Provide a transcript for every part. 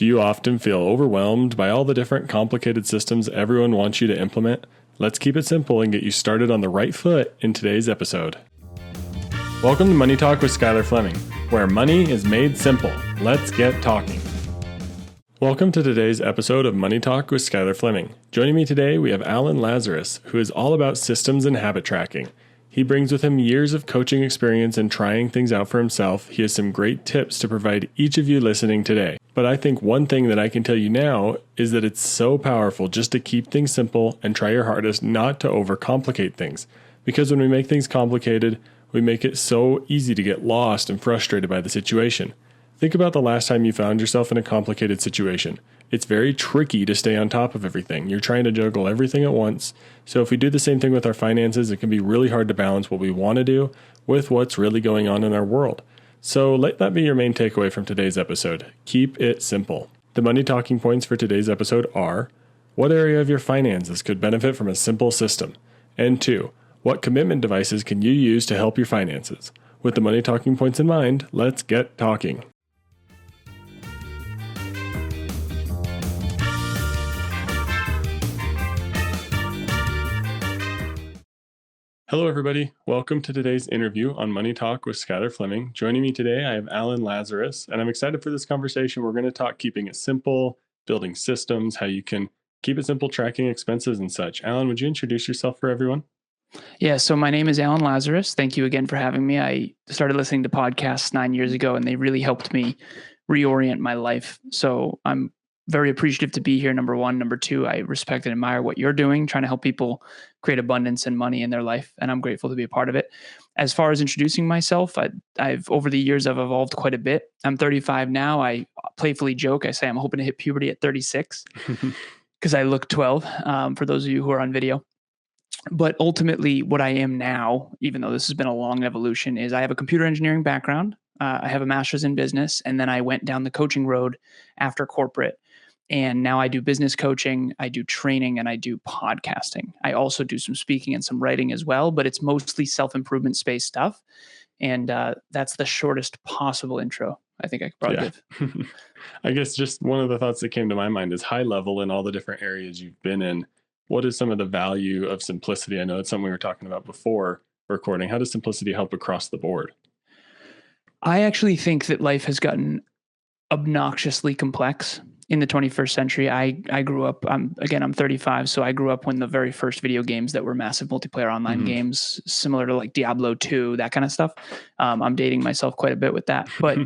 Do you often feel overwhelmed by all the different complicated systems everyone wants you to implement? Let's keep it simple and get you started on the right foot in today's episode. Welcome to Money Talk with Skylar Fleming, where money is made simple. Let's get talking. Welcome to today's episode of Money Talk with Skylar Fleming. Joining me today, we have Alan Lazaros, who is all about systems and habit tracking. He brings with him years of coaching experience and trying things out for himself. He has some great tips to provide each of you listening today. But I think one thing that I can tell you now is that it's so powerful just to keep things simple and try your hardest not to overcomplicate things. Because when we make things complicated, we make it so easy to get lost and frustrated by the situation. Think about the last time you found yourself in a complicated situation. It's very tricky to stay on top of everything. You're trying to juggle everything at once. So if we do the same thing with our finances, it can be really hard to balance what we want to do with what's really going on in our world. So let that be your main takeaway from today's episode. Keep it simple. The money talking points for today's episode are: what area of your finances could benefit from a simple system? And 2, what commitment devices can you use to help your finances? With the money talking points in mind, let's get talking. Hello, everybody. Welcome to today's interview on Money Talk with Skylar Fleming. Joining me today, I have Alan Lazaros, and I'm excited for this conversation. We're going to talk keeping it simple, building systems, how you can keep it simple, tracking expenses and such. Alan, would you introduce yourself for everyone? Yeah, so my name is Alan Lazaros. Thank you again for having me. I started listening to podcasts 9 years ago, and they really helped me reorient my life. So I'm very appreciative to be here, number one. Number two, I respect and admire what you're doing, trying to help people create abundance and money in their life, and I'm grateful to be a part of it. As far as introducing myself, I've over the years, I've evolved quite a bit. I'm 35 now. I playfully joke. I say I'm hoping to hit puberty at 36 because I look 12, for those of you who are on video. But ultimately, what I am now, even though this has been a long evolution, is I have a computer engineering background. I have a master's in business, and then I went down the coaching road after corporate. And now I do business coaching, I do training, and I do podcasting. I also do some speaking and some writing as well, but it's mostly self-improvement space stuff. And that's the shortest possible intro I think I could probably give. I guess just one of the thoughts that came to my mind is high level in all the different areas you've been in. What is some of the value of simplicity? I know it's something we were talking about before recording. How does simplicity help across the board? I actually think that life has gotten obnoxiously complex in the 21st century. I grew up, I'm 35. So I grew up when the very first video games that were massive multiplayer online games, similar to like Diablo 2, that kind of stuff. I'm dating myself quite a bit with that. But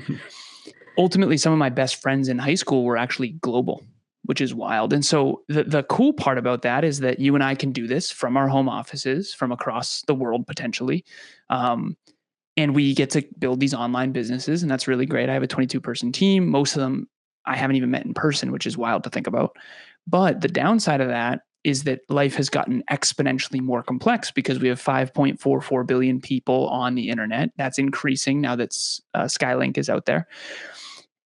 ultimately, some of my best friends in high school were actually global, which is wild. And so the cool part about that is that you and I can do this from our home offices, from across the world potentially. And we get to build these online businesses, and that's really great. I have a 22-person team. Most of them I haven't even met in person, which is wild to think about. But the downside of that is that life has gotten exponentially more complex because we have 5.44 billion people on the internet. That's increasing now that Skylink is out there.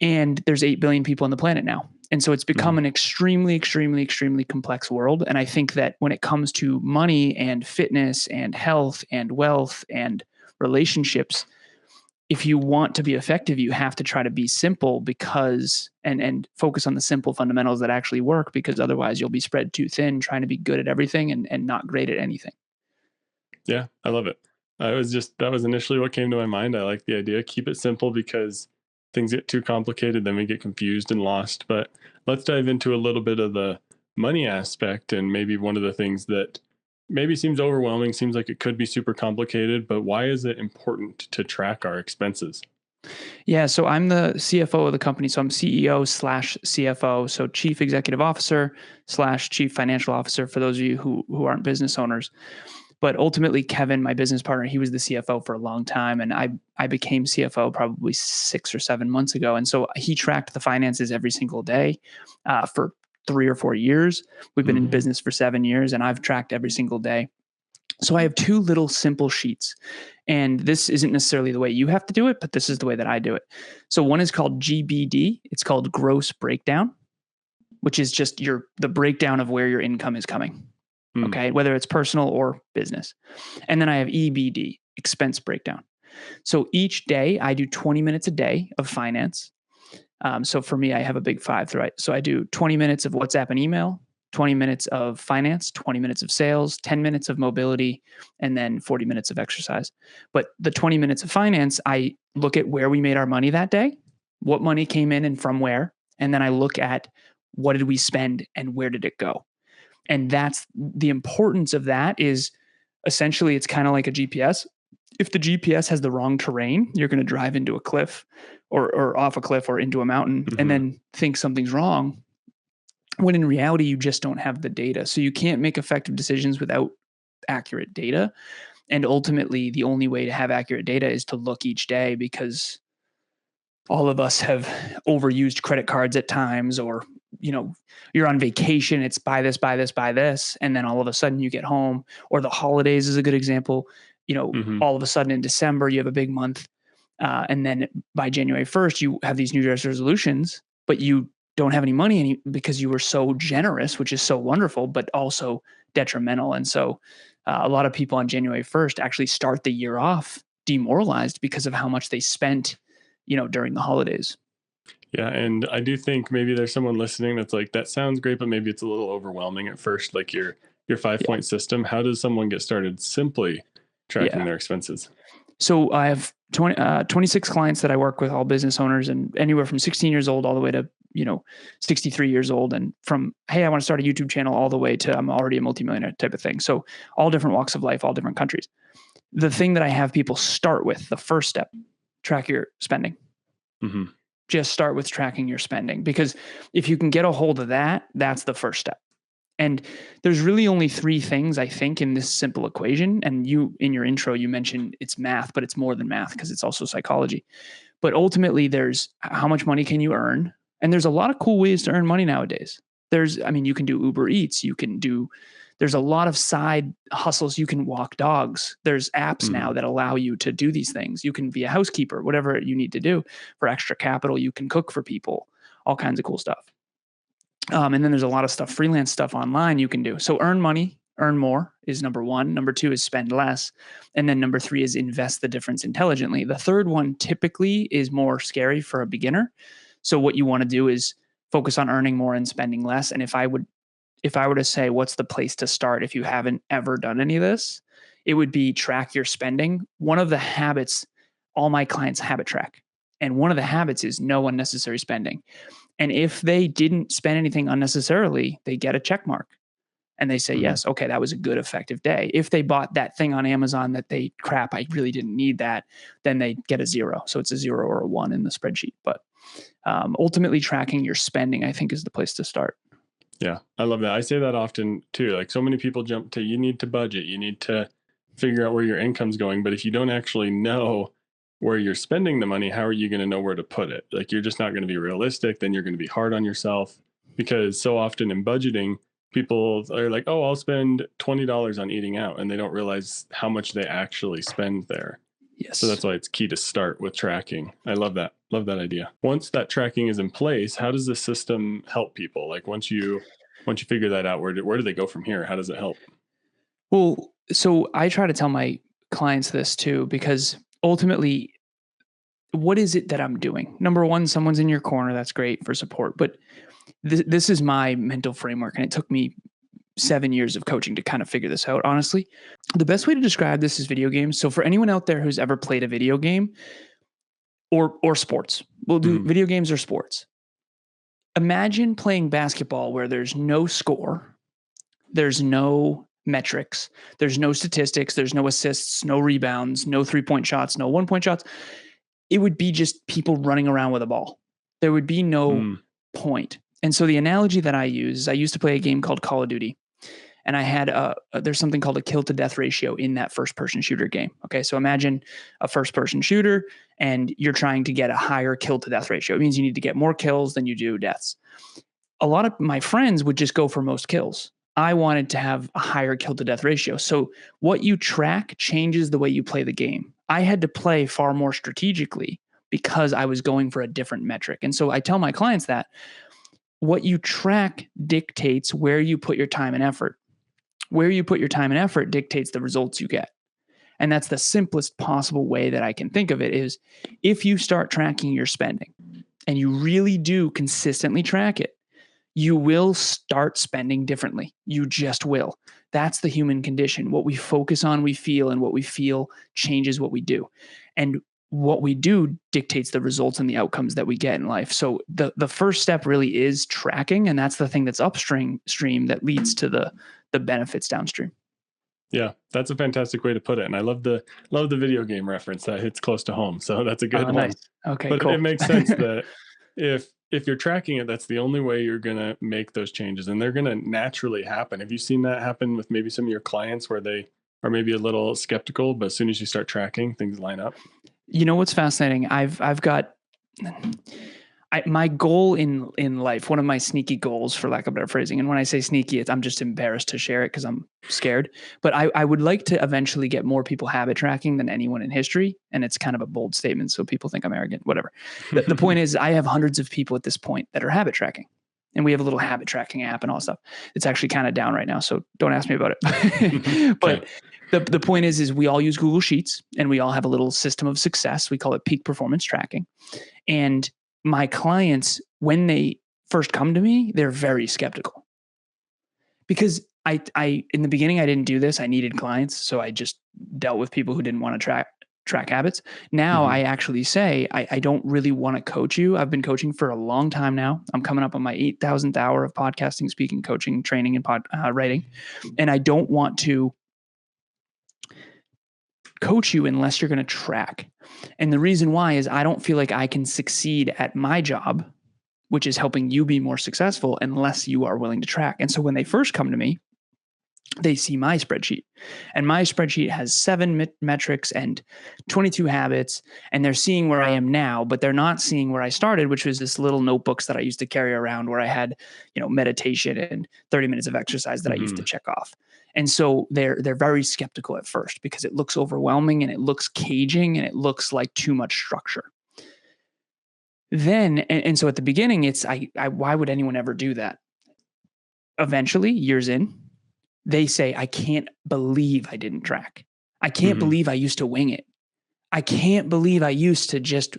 And there's 8 billion people on the planet now. And so it's become an extremely, extremely, extremely complex world. And I think that when it comes to money and fitness and health and wealth and relationships, if you want to be effective, you have to try to be simple because and focus on the simple fundamentals that actually work, because otherwise you'll be spread too thin trying to be good at everything and not great at anything. Yeah, I love it. That was initially what came to my mind. I like the idea. Keep it simple because things get too complicated, then we get confused and lost. But let's dive into a little bit of the money aspect, and maybe one of the things that maybe seems overwhelming, seems like it could be super complicated, but why is it important to track our expenses? Yeah, so I'm the CFO of the company. So I'm CEO/CFO, so Chief Executive Officer/Chief Financial Officer for those of you who aren't business owners. But ultimately, Kevin, my business partner, he was the CFO for a long time, and I became CFO probably 6 or 7 months ago. And so he tracked the finances every single day for 3 or 4 years. We've been in business for 7 years, and I've tracked every single day. So I have 2 little simple sheets, and this isn't necessarily the way you have to do it, but this is the way that I do it. So one is called GBD. It's called gross breakdown, which is just the breakdown of where your income is coming. Okay, whether it's personal or business. And then I have EBD, expense breakdown. So each day I do 20 minutes a day of finance. So for me, I have a big 5, right? So I do 20 minutes of WhatsApp and email, 20 minutes of finance, 20 minutes of sales, 10 minutes of mobility, and then 40 minutes of exercise. But the 20 minutes of finance, I look at where we made our money that day, what money came in and from where. And then I look at what did we spend and where did it go? And that's the importance of that is essentially it's kind of like a GPS. If the GPS has the wrong terrain, you're going to drive into a cliff or off a cliff or into a mountain and then think something's wrong, when in reality, you just don't have the data. So you can't make effective decisions without accurate data. And ultimately, the only way to have accurate data is to look each day, because all of us have overused credit cards at times, or, you're on vacation, it's buy this, buy this, buy this. And then all of a sudden you get home, or the holidays is a good example. All of a sudden in December, you have a big month. And then by January 1st, you have these New Year's resolutions, but you don't have any money because you were so generous, which is so wonderful, but also detrimental. And so a lot of people on January 1st actually start the year off demoralized because of how much they spent, during the holidays. Yeah. And I do think maybe there's someone listening that's like, that sounds great, but maybe it's a little overwhelming at first, like your 5-point system. How does someone get started simply tracking their expenses? So I have 26 clients that I work with, all business owners, and anywhere from 16 years old all the way to 63 years old, and from, hey, I want to start a YouTube channel, all the way to I'm already a multimillionaire type of thing. So all different walks of life, all different countries. The thing that I have people start with, the first step, track your spending. Just start with tracking your spending, because if you can get a hold of that, that's the first step. And there's really only 3 things, I think, in this simple equation. And you, in your intro, you mentioned it's math, but it's more than math because it's also psychology. But ultimately, there's how much money can you earn? And there's a lot of cool ways to earn money nowadays. You can do Uber Eats. There's a lot of side hustles. You can walk dogs. There's apps now that allow you to do these things. You can be a housekeeper, whatever you need to do for extra capital. You can cook for people, all kinds of cool stuff. And then there's a lot of stuff, freelance stuff online you can do. So earn money, earn more is number 1. Number 2 is spend less. And then number 3 is invest the difference intelligently. The third one typically is more scary for a beginner. So what you want to do is focus on earning more and spending less. And if I were to say, what's the place to start if you haven't ever done any of this, it would be track your spending. One of the habits, all my clients habit track. And one of the habits is no unnecessary spending. And if they didn't spend anything unnecessarily, they get a check mark and they say, yes, okay, that was a good, effective day. If they bought that thing on Amazon that I really didn't need that, then they get a 0. So it's a 0 or a 1 in the spreadsheet. But ultimately tracking your spending, I think, is the place to start. Yeah, I love that. I say that often too. Like, so many people jump to, you need to budget, you need to figure out where your income's going. But if you don't actually know where you're spending the money, how are you going to know where to put it? Like, you're just not going to be realistic. Then you're going to be hard on yourself, because so often in budgeting, people are like, oh, I'll spend $20 on eating out. And they don't realize how much they actually spend there. Yes. So that's why it's key to start with tracking. I love that. Love that idea. Once that tracking is in place, how does the system help people? Like, once you figure that out, where do they go from here? How does it help? Well, so I try to tell my clients this too, because ultimately, what is it that I'm doing? Number 1, someone's in your corner. That's great for support. But this is my mental framework. And it took me 7 years of coaching to kind of figure this out, honestly. The best way to describe this is video games. So for anyone out there who's ever played a video game or sports, we'll do video games or sports. Imagine playing basketball where there's no score, there's no metrics, there's no statistics, there's no assists, no rebounds, no 3-point shots, no 1-point shots. It would be just people running around with a ball. There would be no point. And so the analogy that I use is I used to play a game called Call of Duty. And I had there's something called a kill to death ratio in that first person shooter game. Okay. So imagine a first person shooter and you're trying to get a higher kill to death ratio. It means you need to get more kills than you do deaths. A lot of my friends would just go for most kills. I wanted to have a higher kill to death ratio. So what you track changes the way you play the game. I had to play far more strategically because I was going for a different metric. And so I tell my clients that what you track dictates where you put your time and effort. Where you put your time and effort dictates the results you get. And that's the simplest possible way that I can think of it is if you start tracking your spending and you really do consistently track it, you will start spending differently. You just will. That's the human condition. What we focus on, we feel, and what we feel changes what we do. And what we do dictates the results and the outcomes that we get in life. So the first step really is tracking, and that's the thing that's upstream that leads to the benefits downstream. Yeah, that's a fantastic way to put it. And I love the video game reference. That hits close to home. So that's a good one. Nice. Okay, but cool. It makes sense that if you're tracking it, that's the only way you're going to make those changes, and they're going to naturally happen. Have you seen that happen with maybe some of your clients where they are maybe a little skeptical, but as soon as you start tracking, things line up? You know what's fascinating? I've got my goal in life, one of my sneaky goals, for lack of better phrasing. And when I say sneaky, I'm just embarrassed to share it because I'm scared. But I would like to eventually get more people habit tracking than anyone in history. And it's kind of a bold statement, so people think I'm arrogant, whatever. The point is, I have hundreds of people at this point that are habit tracking. And we have a little habit tracking app and all that stuff. It's actually kind of down right now, so don't ask me about it. But the point is we all use Google Sheets, and we all have a little system of success. We call it peak performance tracking. And my clients, when they first come to me, they're very skeptical, because I in the beginning, I didn't do this. I needed clients, so I just dealt with people who didn't want to track habits. Now I actually say, I don't really want to coach you. I've been coaching for a long time now. I'm coming up on my 8,000th hour of podcasting, speaking, coaching, training, and writing. And I don't want to coach you unless you're going to track. And the reason why is I don't feel like I can succeed at my job, which is helping you be more successful, unless you are willing to track. And so when they first come to me, they see my spreadsheet, and my spreadsheet has 7 metrics and 22 habits, and they're seeing where I am now, but they're not seeing where I started, which was this little notebooks that I used to carry around where I had, meditation and 30 minutes of exercise that I used to check off. And so they're very skeptical at first because it looks overwhelming and it looks caging and it looks like too much structure. Then, and so at the beginning, it's why would anyone ever do that? Eventually, years in, they say, I can't believe I didn't track. I can't believe I used to wing it. I can't believe I used to just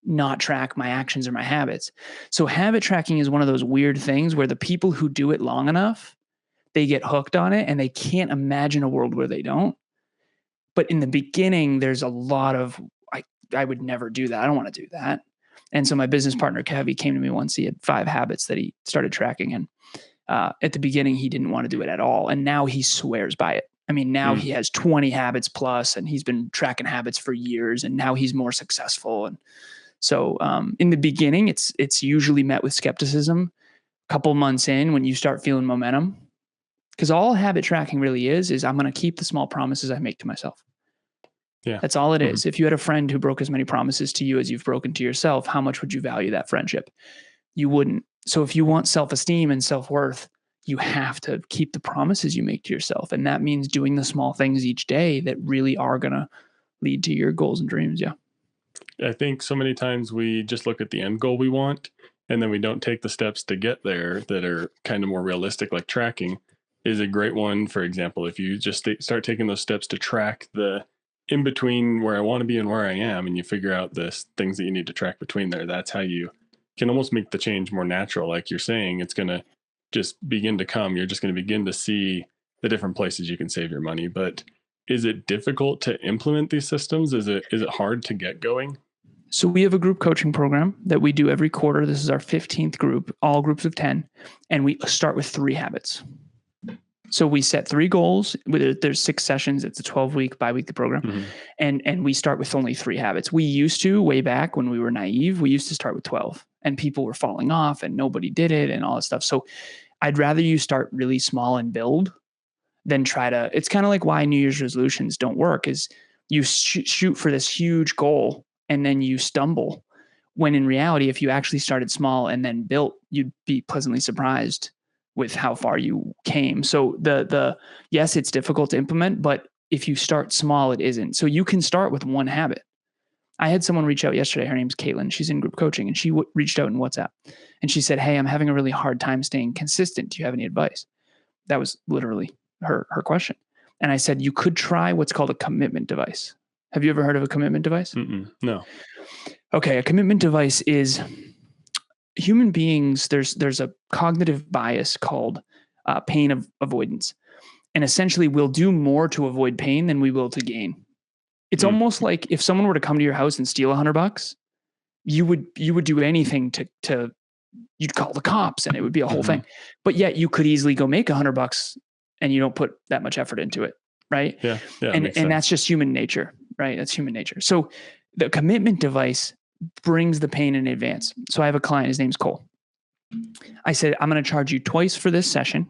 not track my actions or my habits. So habit tracking is one of those weird things where the people who do it long enough, they get hooked on it and they can't imagine a world where they don't. But in the beginning, there's a lot of, I would never do that. I don't want to do that. And so my business partner, Kev, he came to me once. He had 5 habits that he started tracking. And at the beginning, he didn't want to do it at all. And now he swears by it. I mean, now he has 20 habits plus, and he's been tracking habits for years, and now he's more successful. And so in the beginning, it's usually met with skepticism. A couple months in, when you start feeling momentum, because all habit tracking really is I'm going to keep the small promises I make to myself. Yeah. That's all it is. If you had a friend who broke as many promises to you as you've broken to yourself, how much would you value that friendship? You wouldn't. So if you want self-esteem and self-worth, you have to keep the promises you make to yourself. And that means doing the small things each day that really are going to lead to your goals and dreams. Yeah. I think so many times we just look at the end goal we want, and then we don't take the steps to get there that are kind of more realistic, like tracking is a great one. For example, if you just start taking those steps to track the in between where I want to be and where I am, and you figure out the things that you need to track between there, that's how you can almost make the change more natural. Like you're saying, it's going to just begin to come. You're just going to begin to see the different places you can save your money. But is it difficult to implement these systems? Is it hard to get going? So we have a group coaching program that we do every quarter. This is our 15th group, all groups of 10. And we start with 3 habits. So we set 3 goals. There's 6 sessions. It's a 12-week bi-weekly program. And we start with only 3 habits. We used to, way back when we were naive, we used to start with 12. And people were falling off and nobody did it and all that stuff. So I'd rather you start really small and build than try to, it's kind of like why New Year's resolutions don't work is you shoot for this huge goal and then you stumble. When in reality, if you actually started small and then built, you'd be pleasantly surprised with how far you came. So yes, it's difficult to implement, but if you start small, it isn't. So you can start with 1 habit. I had someone reach out yesterday. Her name's Caitlin. She's in group coaching, and she reached out in WhatsApp, and she said, "Hey, I'm having a really hard time staying consistent. Do you have any advice?" That was literally her question. And I said, you could try what's called a commitment device. Have you ever heard of a commitment device? No. Okay, a commitment device is human beings. There's a cognitive bias called pain avoidance, and essentially we'll do more to avoid pain than we will to gain. It's Mm. almost like if someone were to come to your house and steal $100, you would do anything to you'd call the cops and it would be a whole thing. But yet you could easily go make $100 and you don't put that much effort into it, right? Yeah, And makes sense. that's just human nature, right? That's human nature. So the commitment device brings the pain in advance. So I have a client, his name's Cole. I said, I'm going to charge you twice for this session,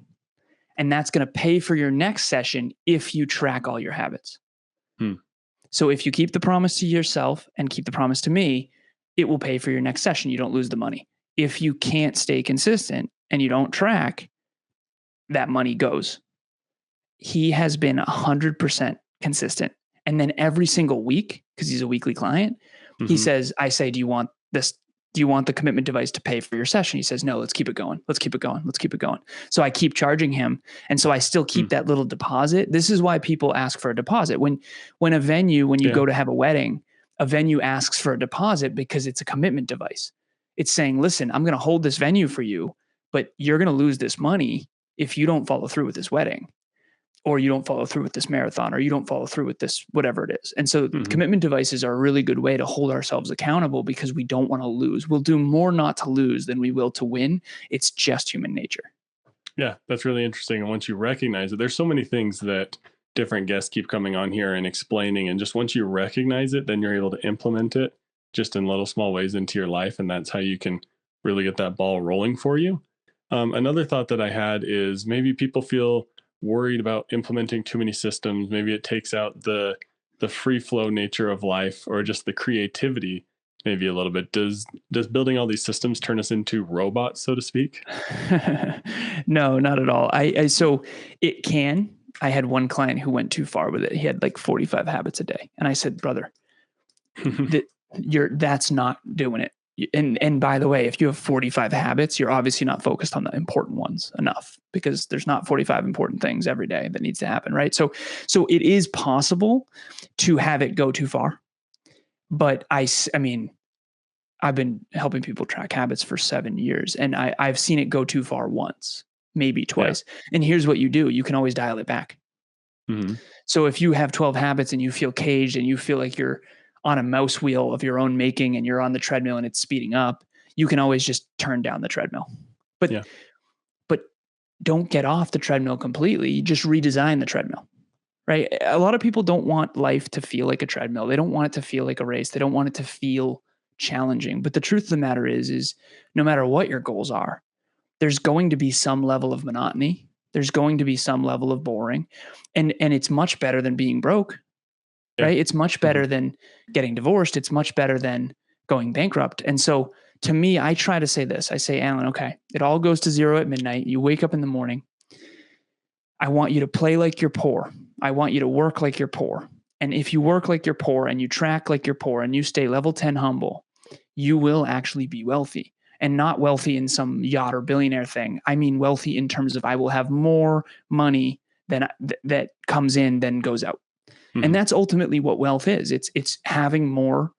and that's going to pay for your next session if you track all your habits. So if you keep the promise to yourself and keep the promise to me, it will pay for your next session. You don't lose the money. If you can't stay consistent and you don't track, that money goes. He has been 100% consistent. And then every single week, because he's a weekly client, he says, I say, do you want this? Do you want the commitment device to pay for your session? He says, no, let's keep it going. Let's keep it going. Let's keep it going. So I keep charging him. And so I still keep that little deposit. This is why people ask for a deposit. When you go to have a wedding, a venue asks for a deposit because it's a commitment device. It's saying, listen, I'm going to hold this venue for you, but you're going to lose this money if you don't follow through with this wedding, or you don't follow through with this marathon, or you don't follow through with this, whatever it is. And so commitment devices are a really good way to hold ourselves accountable because we don't want to lose. We'll do more not to lose than we will to win. It's just human nature. Yeah, that's really interesting. And once you recognize it, there's so many things that different guests keep coming on here and explaining. And just once you recognize it, then you're able to implement it just in little small ways into your life. And that's how you can really get that ball rolling for you. Another thought that I had is maybe people feel worried about implementing too many systems. Maybe it takes out the free flow nature of life, or just the creativity maybe a little bit. Does building all these systems turn us into robots, so to speak? No, not at all. So it can. I had one client who went too far with it. He had like 45 habits a day. And I said, brother, that's not doing it. And by the way, if you have 45 habits, you're obviously not focused on the important ones enough, because there's not 45 important things every day that needs to happen, right? So it is possible to have it go too far. But I mean, I've been helping people track habits for 7 years, and I've seen it go too far once, maybe twice. Yeah. And here's what you do. You can always dial it back. So if you have 12 habits and you feel caged and you feel like you're on a mouse wheel of your own making and you're on the treadmill and it's speeding up, you can always just turn down the treadmill. But don't get off the treadmill completely. You just redesign the treadmill, right? A lot of people don't want life to feel like a treadmill. They don't want it to feel like a race. They don't want it to feel challenging. But the truth of the matter is no matter what your goals are, there's going to be some level of monotony. There's going to be some level of boring. And it's much better than being broke. Right? It's much better than getting divorced. It's much better than going bankrupt. And so to me, I try to say this. I say, Alan, okay, it all goes to zero at midnight. You wake up in the morning. I want you to play like you're poor. I want you to work like you're poor. And if you work like you're poor and you track like you're poor and you stay level 10 humble, you will actually be wealthy. And not wealthy in some yacht or billionaire thing. I mean wealthy in terms of I will have more money than that comes in than goes out. And that's ultimately what wealth is. It's having more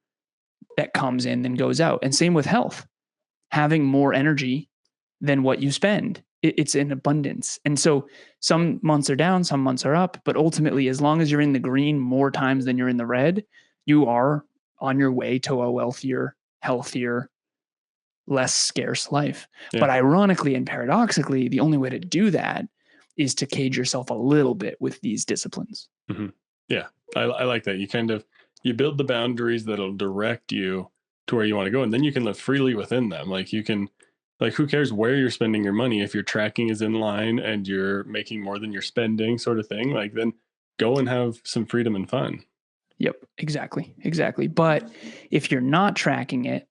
that comes in than goes out. And same with health, having more energy than what you spend. It's in abundance. And so some months are down, some months are up, but ultimately, as long as you're in the green more times than you're in the red, you are on your way to a wealthier, healthier, less scarce life. Yeah. But ironically and paradoxically, the only way to do that is to cage yourself a little bit with these disciplines. Yeah, I like that. You build the boundaries that'll direct you to where you want to go, and then you can live freely within them. Who cares where you're spending your money if your tracking is in line and you're making more than you're spending, sort of thing. Then go and have some freedom and fun. Yep, exactly. But if you're not tracking it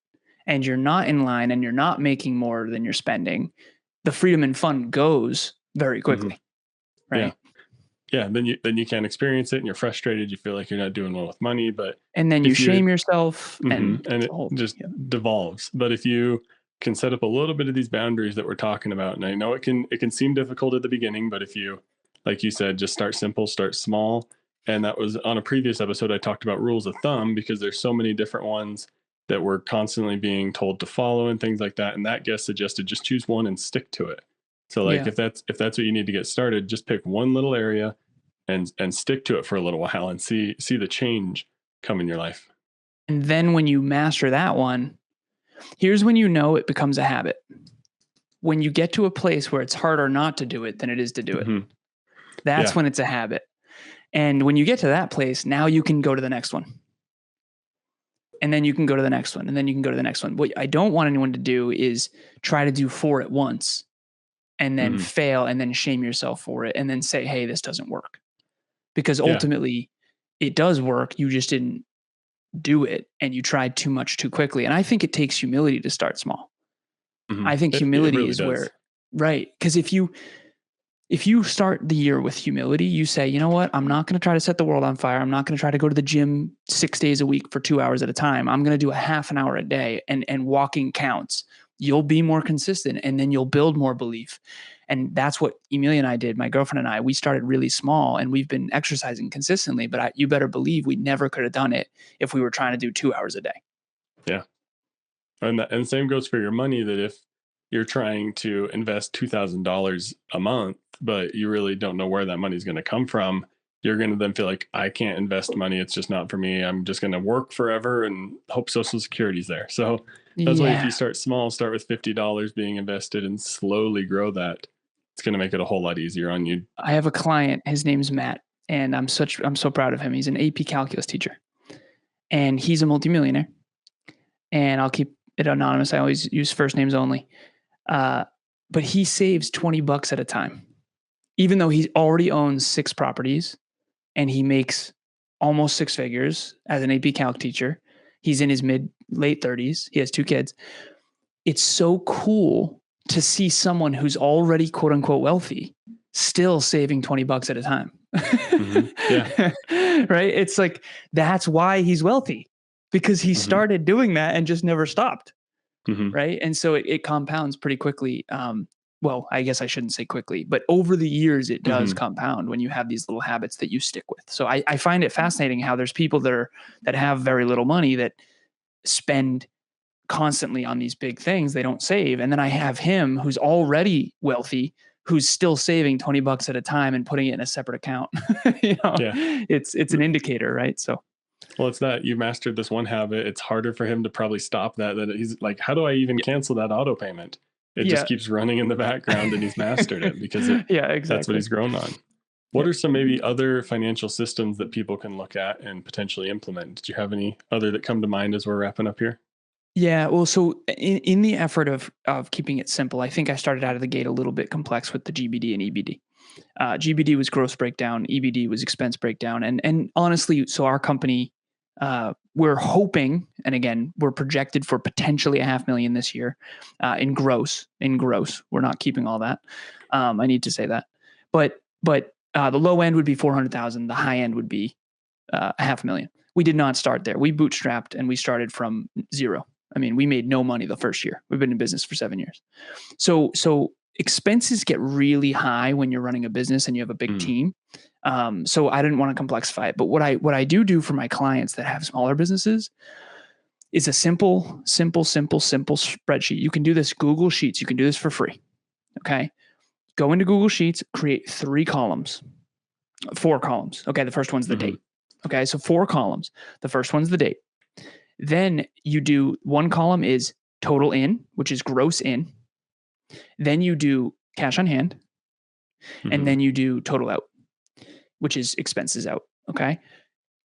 and you're not in line and you're not making more than you're spending, the freedom and fun goes very quickly, right? Yeah, then you can't experience it and you're frustrated. You feel like you're not doing well with money, and then you shame yourself and it just devolves. But if you can set up a little bit of these boundaries that we're talking about, and I know it can seem difficult at the beginning, but if you, like you said, just start simple, start small. And that was on a previous episode, I talked about rules of thumb because there's so many different ones that we're constantly being told to follow and things like that. And that guest suggested just choose one and stick to it. So like if that's what you need to get started, just pick one little area and stick to it for a little while and see the change come in your life. And then when you master that one, here's when you know it becomes a habit. When you get to a place where it's harder not to do it than it is to do it. Mm-hmm. That's when it's a habit. And when you get to that place, now you can go to the next one. And then you can go to the next one. And then you can go to the next one. What I don't want anyone to do is try to do 4 at once and then fail and then shame yourself for it and then say, hey, this doesn't work. Because ultimately it does work. You just didn't do it and you tried too much too quickly. And I think it takes humility to start small. I think humility really is does. Where, right. Because if you start the year with humility, you say, you know what, I'm not going to try to set the world on fire. I'm not going to try to go to the gym 6 days a week for 2 hours at a time. I'm going to do a half an hour a day and walking counts. You'll be more consistent and then you'll build more belief. And that's what Emilia and I did. My girlfriend and I, we started really small and we've been exercising consistently, but you better believe we never could have done it if we were trying to do 2 hours a day. Yeah. And the same goes for your money, that if you're trying to invest $2,000 a month, but you really don't know where that money is going to come from, you're going to then feel like, I can't invest money. It's just not for me. I'm just going to work forever and hope Social Security's there. So that's why if you start small, start with $50 being invested and slowly grow that, it's going to make it a whole lot easier on you. I have a client, his name's Matt, and I'm so proud of him. He's an AP calculus teacher and he's a multimillionaire, and I'll keep it anonymous. I always use first names only. But he saves $20 at a time, even though he already owns 6 properties and he makes almost 6 figures as an AP Calc teacher. He's in his late 30s. He has 2 kids. It's so cool to see someone who's already quote unquote wealthy still saving $20 at a time. Yeah. Right. It's like, that's why he's wealthy, because he started doing that and just never stopped. Right. And so it compounds pretty quickly. Well, I guess I shouldn't say quickly, but over the years, it does compound when you have these little habits that you stick with. So I find it fascinating how there's people that have very little money that spend constantly on these big things. They don't save. And then I have him who's already wealthy, who's still saving $20 at a time and putting it in a separate account. It's an indicator, right? So. Well, it's that you mastered this one habit. It's harder for him to probably stop that he's like, how do I even cancel that auto payment? It just keeps running in the background and he's mastered it because exactly. That's what he's grown on. What are some maybe other financial systems that people can look at and potentially implement? Did you have any other that come to mind as we're wrapping up here? Yeah, well, so in the effort of keeping it simple, I think I started out of the gate a little bit complex with the GBD and EBD. GBD was gross breakdown, EBD was expense breakdown, and honestly, so our company, we're hoping, and again, we're projected for potentially $500,000 this year in gross. We're not keeping all that. I need to say that, but the low end would be 400,000. The high end would be $500,000. We did not start there. We bootstrapped and we started from zero. I mean, we made no money the first year. We've been in business for 7 years. So expenses get really high when you're running a business and you have a big team. So I didn't want to complexify it. But what I do for my clients that have smaller businesses is a simple spreadsheet. You can do this Google Sheets. You can do this for free. Okay. Go into Google Sheets, create 4 columns. Okay. The first one's the date. Okay. So 4 columns. The first one's the date. Then you do one column is total in, which is gross in. Then you do cash on hand. And then you do total out, which is expenses out. Okay.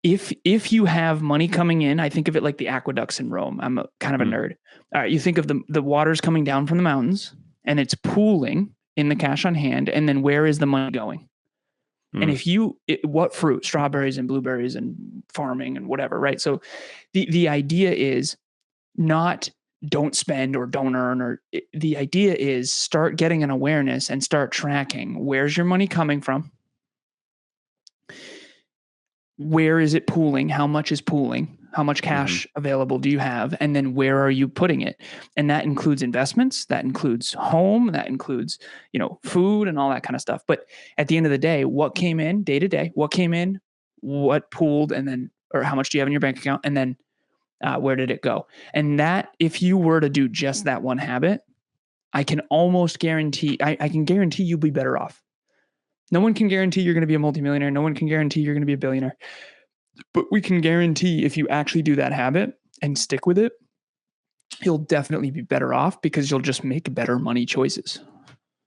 If you have money coming in, I think of it like the aqueducts in Rome. I'm kind of a nerd. All right. You think of the water's coming down from the mountains and it's pooling in the cash on hand. And then where is the money going? And what fruit, strawberries and blueberries and farming and whatever, right? So the idea is not don't spend or don't earn, the idea is start getting an awareness and start tracking. Where's your money coming from? Where is it pooling? How much is pooling? How much cash available do you have? And then where are you putting it? And that includes investments, that includes home, that includes, food and all that kind of stuff. But at the end of the day, what came in day to day, what came in, what pooled, and then, or how much do you have in your bank account? And then Where did it go? And that, if you were to do just that one habit, I can almost guarantee, I can guarantee you'll be better off. No one can guarantee you're going to be a multimillionaire. No one can guarantee you're going to be a billionaire. But we can guarantee if you actually do that habit and stick with it, you'll definitely be better off because you'll just make better money choices.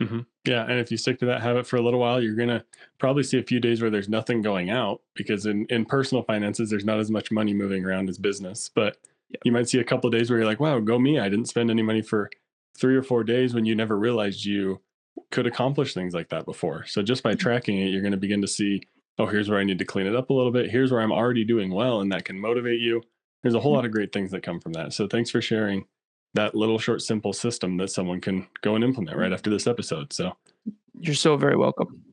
Mm-hmm. Yeah. And if you stick to that habit for a little while, you're going to probably see a few days where there's nothing going out, because in personal finances, there's not as much money moving around as business. But you might see a couple of days where you're like, wow, go me. I didn't spend any money for 3 or 4 days, when you never realized you could accomplish things like that before. So just by tracking it, you're going to begin to see, oh, here's where I need to clean it up a little bit. Here's where I'm already doing well, and that can motivate you. There's a whole lot of great things that come from that. So thanks for sharing that little short, simple system that someone can go and implement right after this episode. So you're so very welcome.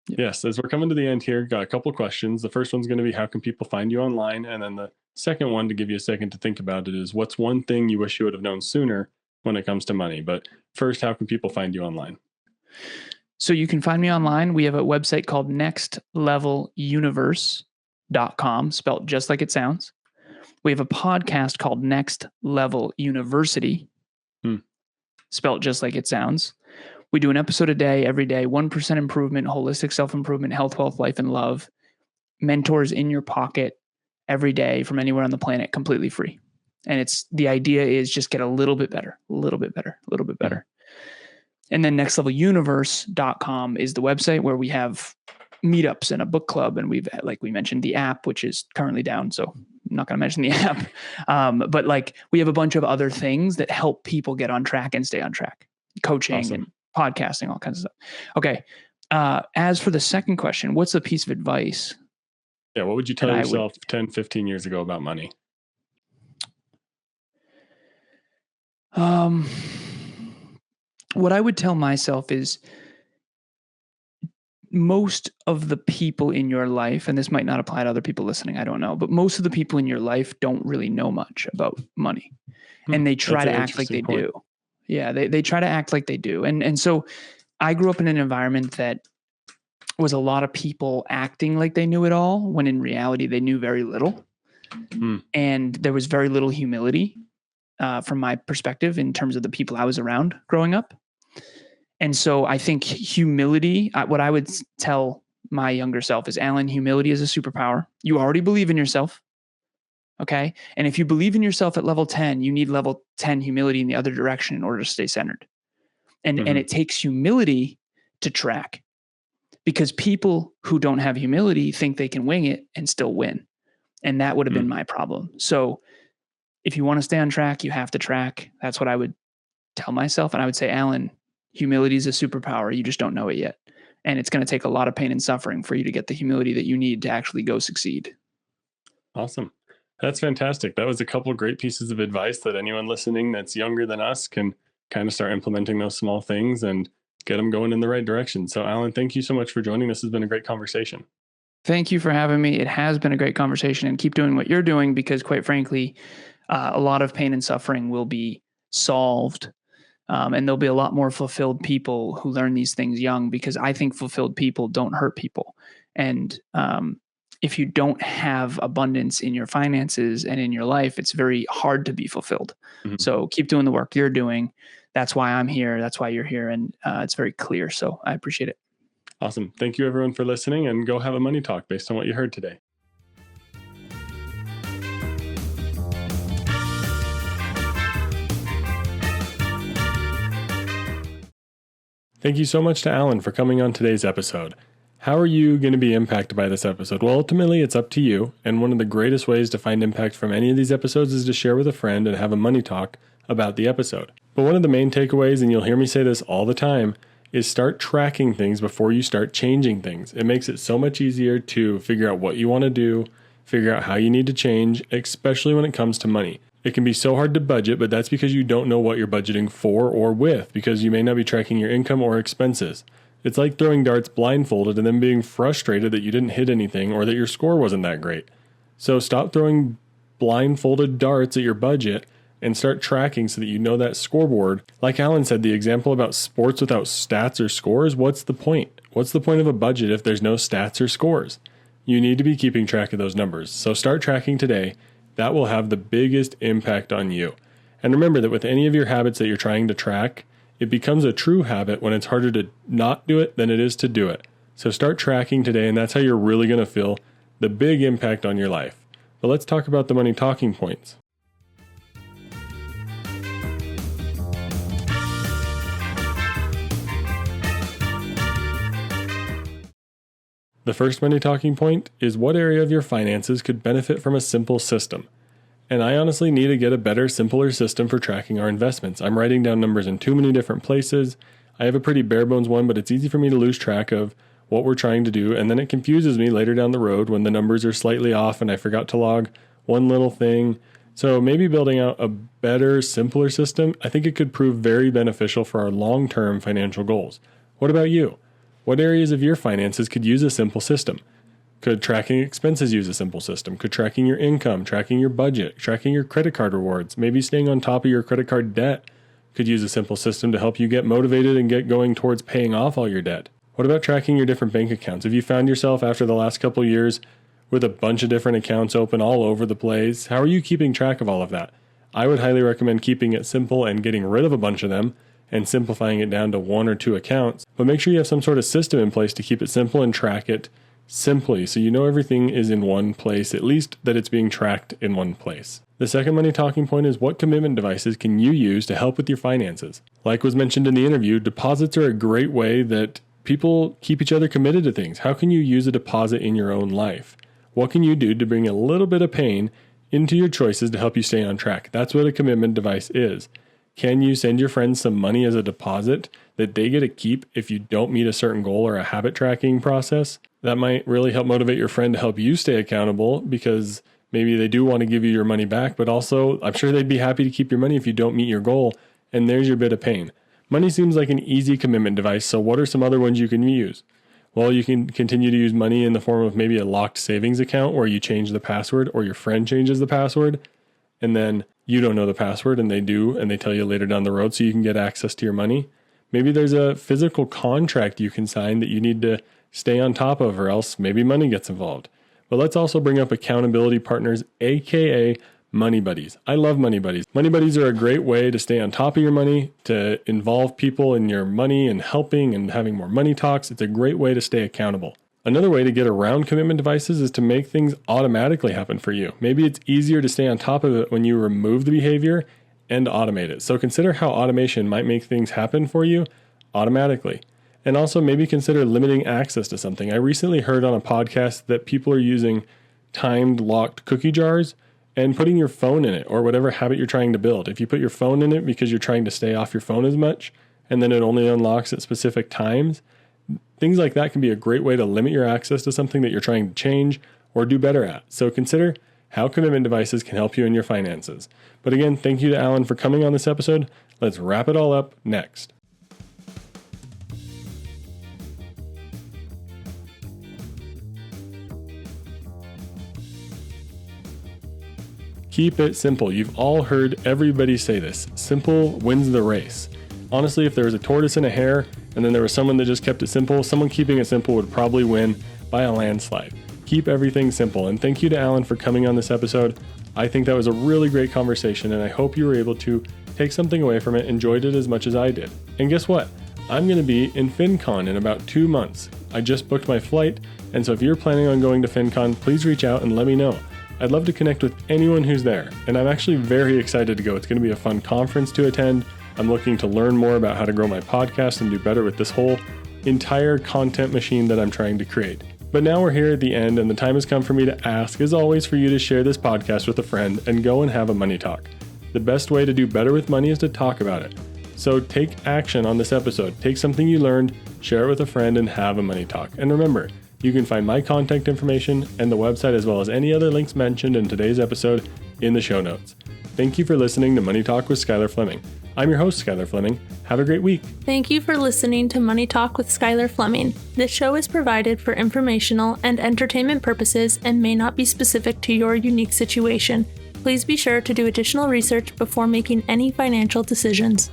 Yes, as we're coming to the end here, got a couple of questions. The first one's going to be, how can people find you online? And then the second one, to give you a second to think about it, is what's one thing you wish you would have known sooner when it comes to money? But first, how can people find you online? So you can find me online. We have a website called nextleveluniverse.com, spelled just like it sounds. We have a podcast called Next Level University, spelled just like it sounds. We do an episode a day, every day, 1% improvement, holistic self-improvement, health, wealth, life, and love. Mentors in your pocket every day from anywhere on the planet, completely free. And the idea is just get a little bit better, a little bit better, a little bit better. And then nextleveluniverse.com is the website where we have meetups and a book club. And we've, like we mentioned, the app, which is currently down. So I'm not going to mention the app. But like, we have a bunch of other things that help people get on track and stay on track. Coaching and podcasting, all kinds of stuff. Okay. As for the second question, what's a piece of advice? Yeah. What would you tell yourself 10, 15 years ago about money? What I would tell myself is, most of the people in your life, and this might not apply to other people listening, I don't know, but most of the people in your life don't really know much about money, and they try to act like they do. Yeah, they try to act like they do. And so I grew up in an environment that was a lot of people acting like they knew it all, when in reality they knew very little. And there was very little humility from my perspective in terms of the people I was around growing up. And so I think humility, what I would tell my younger self is, Alan, humility is a superpower. You already believe in yourself. Okay. And if you believe in yourself at level 10, you need level 10 humility in the other direction in order to stay centered. And it takes humility to track, because people who don't have humility think they can wing it and still win. And that would have been my problem. So if you want to stay on track, you have to track. That's what I would tell myself. And I would say, Alan, humility is a superpower. You just don't know it yet. And it's going to take a lot of pain and suffering for you to get the humility that you need to actually go succeed. Awesome. That's fantastic. That was a couple of great pieces of advice that anyone listening that's younger than us can kind of start implementing those small things and get them going in the right direction. So Alan, thank you so much for joining. This has been a great conversation. Thank you for having me. It has been a great conversation, and keep doing what you're doing, because quite frankly, a lot of pain and suffering will be solved. And there'll be a lot more fulfilled people who learn these things young, because I think fulfilled people don't hurt people. And if you don't have abundance in your finances and in your life, it's very hard to be fulfilled. So keep doing the work you're doing. That's why I'm here. That's why you're here. And it's very clear. So I appreciate it. Awesome. Thank you everyone for listening, and go have a money talk based on what you heard today. Thank you so much to Alan for coming on today's episode. How are you going to be impacted by this episode? Well, ultimately, it's up to you. And one of the greatest ways to find impact from any of these episodes is to share with a friend and have a money talk about the episode. But one of the main takeaways, and you'll hear me say this all the time, is start tracking things before you start changing things. It makes it so much easier to figure out what you want to do, figure out how you need to change, especially when it comes to money. It can be so hard to budget, but that's because you don't know what you're budgeting for or with, because you may not be tracking your income or expenses. It's like throwing darts blindfolded and then being frustrated that you didn't hit anything or that your score wasn't that great. So stop throwing blindfolded darts at your budget and start tracking so that you know that scoreboard. Like Alan said, the example about sports without stats or scores, what's the point? What's the point of a budget if there's no stats or scores? You need to be keeping track of those numbers. So start tracking today. That will have the biggest impact on you. And remember that with any of your habits that you're trying to track, it becomes a true habit when it's harder to not do it than it is to do it. So start tracking today, and that's how you're really going to feel the big impact on your life. But let's talk about the money talking points. The first money talking point is what area of your finances could benefit from a simple system. And I honestly need to get a better, simpler system for tracking our investments. I'm writing down numbers in too many different places. I have a pretty bare bones one, but it's easy for me to lose track of what we're trying to do, and then it confuses me later down the road when the numbers are slightly off and I forgot to log one little thing. So maybe building out a better, simpler system, I think it could prove very beneficial for our long-term financial goals. What about you? What areas of your finances could use a simple system? Could tracking expenses use a simple system? Could tracking your income, tracking your budget, tracking your credit card rewards, maybe staying on top of your credit card debt could use a simple system to help you get motivated and get going towards paying off all your debt? What about tracking your different bank accounts? Have you found yourself after the last couple years with a bunch of different accounts open all over the place? How are you keeping track of all of that? I would highly recommend keeping it simple and getting rid of a bunch of them and simplifying it down to 1 or 2 accounts. But make sure you have some sort of system in place to keep it simple and track it simply, so you know everything is in one place, at least that it's being tracked in one place. The second money talking point is what commitment devices can you use to help with your finances? Like was mentioned in the interview, deposits are a great way that people keep each other committed to things. How can you use a deposit in your own life? What can you do to bring a little bit of pain into your choices to help you stay on track? That's what a commitment device is. Can you send your friends some money as a deposit that they get to keep if you don't meet a certain goal or a habit tracking process? That might really help motivate your friend to help you stay accountable, because maybe they do want to give you your money back, but also I'm sure they'd be happy to keep your money if you don't meet your goal, and there's your bit of pain. Money seems like an easy commitment device, so what are some other ones you can use? Well, you can continue to use money in the form of maybe a locked savings account where you change the password, or your friend changes the password, and then you don't know the password and they do, and they tell you later down the road so you can get access to your money. Maybe there's a physical contract you can sign that you need to stay on top of, or else maybe money gets involved. But let's also bring up accountability partners, aka money buddies. I love money buddies. Money buddies are a great way to stay on top of your money, to involve people in your money and helping and having more money talks. It's a great way to stay accountable. Another way to get around commitment devices is to make things automatically happen for you. Maybe it's easier to stay on top of it when you remove the behavior and automate it. So consider how automation might make things happen for you automatically. And also maybe consider limiting access to something. I recently heard on a podcast that people are using timed locked cookie jars and putting your phone in it, or whatever habit you're trying to build. If you put your phone in it because you're trying to stay off your phone as much, and then it only unlocks at specific times, things like that can be a great way to limit your access to something that you're trying to change or do better at. So consider how commitment devices can help you in your finances. But again, thank you to Alan for coming on this episode. Let's wrap it all up next. Keep it simple. You've all heard everybody say this. Simple wins the race. Honestly, if there was a tortoise and a hare, and then there was someone that just kept it simple, someone keeping it simple would probably win by a landslide. Keep everything simple. And thank you to Alan for coming on this episode. I think that was a really great conversation, and I hope you were able to take something away from it, enjoyed it as much as I did. And guess what? I'm going to be in FinCon in about 2 months. I just booked my flight, and so if you're planning on going to FinCon, please reach out and let me know. I'd love to connect with anyone who's there, and I'm actually very excited to go. It's going to be a fun conference to attend. I'm looking to learn more about how to grow my podcast and do better with this whole entire content machine that I'm trying to create. But now we're here at the end, and the time has come for me to ask, as always, for you to share this podcast with a friend and go and have a money talk. The best way to do better with money is to talk about it. So take action on this episode. Take something you learned, share it with a friend, and have a money talk. And remember, you can find my contact information and the website, as well as any other links mentioned in today's episode, in the show notes. Thank you for listening to Money Talk with Skylar Fleming. I'm your host, Skylar Fleming. Have a great week. Thank you for listening to Money Talk with Skylar Fleming. This show is provided for informational and entertainment purposes and may not be specific to your unique situation. Please be sure to do additional research before making any financial decisions.